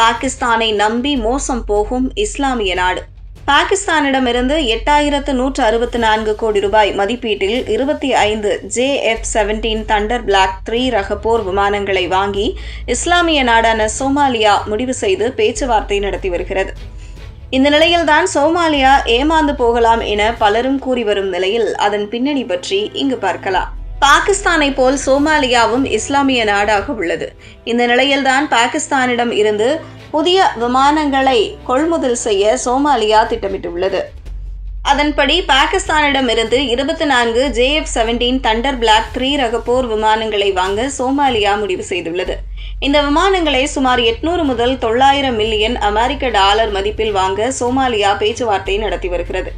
பாகிஸ்தானை நம்பி மோசம் போகும் இஸ்லாமிய நாடு. பாகிஸ்தானிடமிருந்து 8164 கோடி ரூபாய் மதிப்பீட்டில் 25 JF-17 தண்டர் பிளாக் 3 ரக போர் விமானங்களை வாங்கி இஸ்லாமிய நாடான சோமாலியா முடிவு செய்து பேச்சுவார்த்தை நடத்தி வருகிறது. இந்த நிலையில்தான் சோமாலியா ஏமாந்து போகலாம் என பலரும் கூறி வரும் நிலையில் அதன் பின்னணி பற்றி இங்கு பார்க்கலாம். பாகிஸ்தானை போல் சோமாலியாவும் இஸ்லாமிய நாடாக உள்ளது. இந்த நிலையில்தான் பாகிஸ்தானிடம் இருந்து புதிய விமானங்களை கொள்முதல் செய்ய சோமாலியா திட்டமிட்டுள்ளது. அதன்படி பாகிஸ்தானிடமிருந்து 24 JF-17 தண்டர் பிளாக் 3 ரக போர் விமானங்களை வாங்க சோமாலியா முடிவு செய்துள்ளது. இந்த விமானங்களை சுமார் 800 முதல் 900 மில்லியன் அமெரிக்க டாலர் மதிப்பில் வாங்க சோமாலியா பேச்சுவார்த்தை நடத்தி வருகிறது.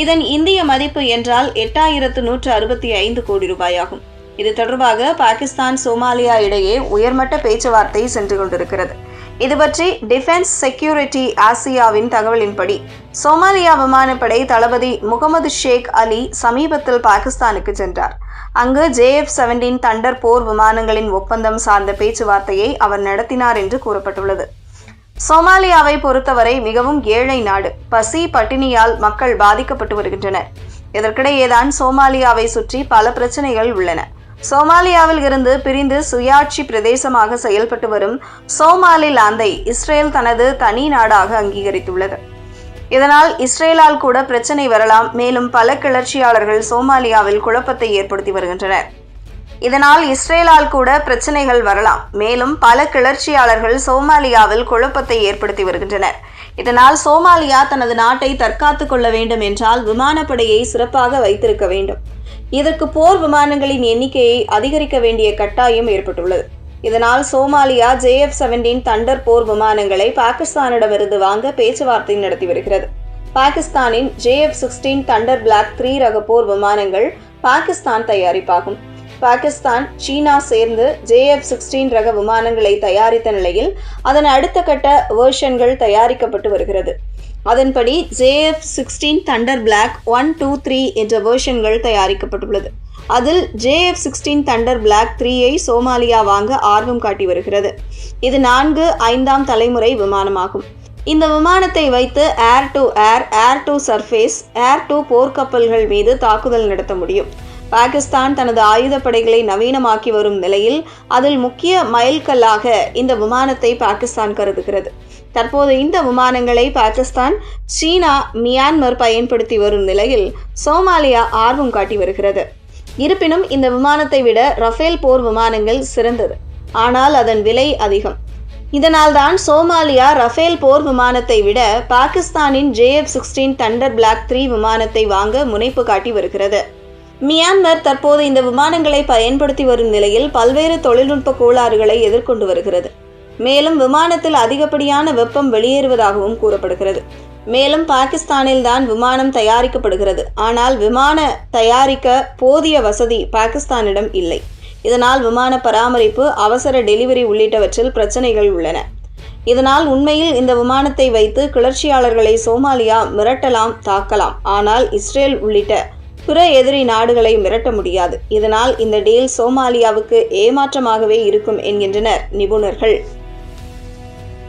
இதன் இந்திய மதிப்பு என்றால் 8165 கோடி ரூபாயாகும். இது தொடர்பாக பாகிஸ்தான் சோமாலியா இடையே உயர்மட்ட பேச்சுவார்த்தை சென்று கொண்டிருக்கிறது. இதுபற்றி டிஃபென்ஸ் செக்யூரிட்டி ஆசியாவின் தகவலின்படி சோமாலியா விமானப்படை தளபதி முகமது ஷேக் அலி சமீபத்தில் பாகிஸ்தானுக்கு சென்றார். அங்கு JF-17 தண்டர் போர் விமானங்களின் ஒப்பந்தம் சார்ந்த பேச்சுவார்த்தையை அவர் நடத்தினார் என்று கூறப்பட்டுள்ளது. சோமாலியாவை பொறுத்தவரை மிகவும் ஏழை நாடு. பசி பட்டினியால் மக்கள் பாதிக்கப்பட்டு வருகின்றனர். இதற்கிடையேதான் சோமாலியாவை சுற்றி பல பிரச்சனைகள் உள்ளன. சோமாலியாவில் இருந்து பிரிந்து சுயாட்சி பிரதேசமாக செயல்பட்டு வரும் சோமாலிலாந்தை இஸ்ரேல் தனது தனி நாடாக அங்கீகரித்துள்ளது. இதனால் இஸ்ரேலால் கூட பிரச்சனை வரலாம். மேலும் பல கிளர்ச்சியாளர்கள் சோமாலியாவில் குழப்பத்தை ஏற்படுத்தி வருகின்றனர். இதனால் இஸ்ரேலால் கூட பிரச்சனைகள் வரலாம். மேலும் பல கிளர்ச்சியாளர்கள் சோமாலியாவில் குழப்பத்தை ஏற்படுத்தி வருகின்றனர். இதனால் சோமாலியா தனது நாட்டை தற்காத்துக் கொள்ள வேண்டும் என்றால் விமானப்படையை சிறப்பாக வைத்திருக்க வேண்டும். இதற்கு போர் விமானங்களின் எண்ணிக்கையை அதிகரிக்க வேண்டிய கட்டாயம் ஏற்பட்டுள்ளது. இதனால் சோமாலியா JF-17 தண்டர் போர் விமானங்களை பாகிஸ்தானிடமிருந்து வாங்க பேச்சுவார்த்தை நடத்தி வருகிறது. பாகிஸ்தானின் JF-16 தண்டர் பிளாக் 3 ரக போர் விமானங்கள் பாகிஸ்தான் தயாரிப்பாகும். பாகிஸ்தான் சீனா சேர்ந்து JF-16 ரக விமானங்களை தயாரித்த நிலையில் அதன் அடுத்த கட்ட வெர்ஷன்கள் தயாரிக்கப்பட்டு வருகிறது. அதன்படி JF-16 தண்டர் பிளாக் 1, 2, 3 என்ற வெர்ஷன்கள் தயாரிக்கப்பட்டுள்ளது. அதில் JF-16 தண்டர் பிளாக் 3ஐ சோமாலியா வாங்க ஆர்வம் காட்டி வருகிறது. இது 4, 5ஆம் தலைமுறை விமானமாகும். இந்த விமானத்தை வைத்து air to air, air to surface, air to போர்க்கப்பல்கள் மீது தாக்குதல் நடத்த முடியும். பாகிஸ்தான் தனது ஆயுதப்படைகளை நவீனமாக்கி வரும் நிலையில் அதில் முக்கிய மைல்கல்லாக இந்த விமானத்தை பாகிஸ்தான் கருதுகிறது. தற்போது இந்த விமானங்களை பாகிஸ்தான், சீனா, மியான்மர் பயன்படுத்தி வரும் நிலையில் சோமாலியா ஆர்வம் காட்டி வருகிறது. இருப்பினும் இந்த விமானத்தை விட ரஃபேல் போர் விமானங்கள் சிறந்தது. ஆனால் அதன் விலை அதிகம். இதனால்தான் சோமாலியா ரஃபேல் போர் விமானத்தை விட பாகிஸ்தானின் JF-16 தண்டர் பிளாக் 3 விமானத்தை வாங்க முனைப்பு காட்டி வருகிறது. மியான்மர் தற்போது இந்த விமானங்களை பயன்படுத்தி வரும் நிலையில் பல்வேறு தொழில்நுட்ப கோளாறுகளை எதிர்கொண்டு வருகிறது. மேலும் விமானத்தில் அதிகப்படியான வெப்பம் வெளியேறுவதாகவும் கூறப்படுகிறது. மேலும் பாகிஸ்தானில் தான் விமானம் தயாரிக்கப்படுகிறது. ஆனால் விமான தயாரிக்க போதிய வசதி பாகிஸ்தானிடம் இல்லை. இதனால் விமான பராமரிப்பு, அவசர டெலிவரி உள்ளிட்டவற்றில் பிரச்சனைகள் உள்ளன. இதனால் உண்மையில் இந்த விமானத்தை வைத்து கிளர்ச்சியாளர்களை சோமாலியா மிரட்டலாம், தாக்கலாம். ஆனால் இஸ்ரேல் உள்ளிட்ட பிற எதிரி நாடுகளை மிரட்ட முடியாது. இதனால் இந்த டீல் சோமாலியாவுக்கு ஏமாற்றமாகவே இருக்கும் என்கின்றனர் நிபுணர்கள்.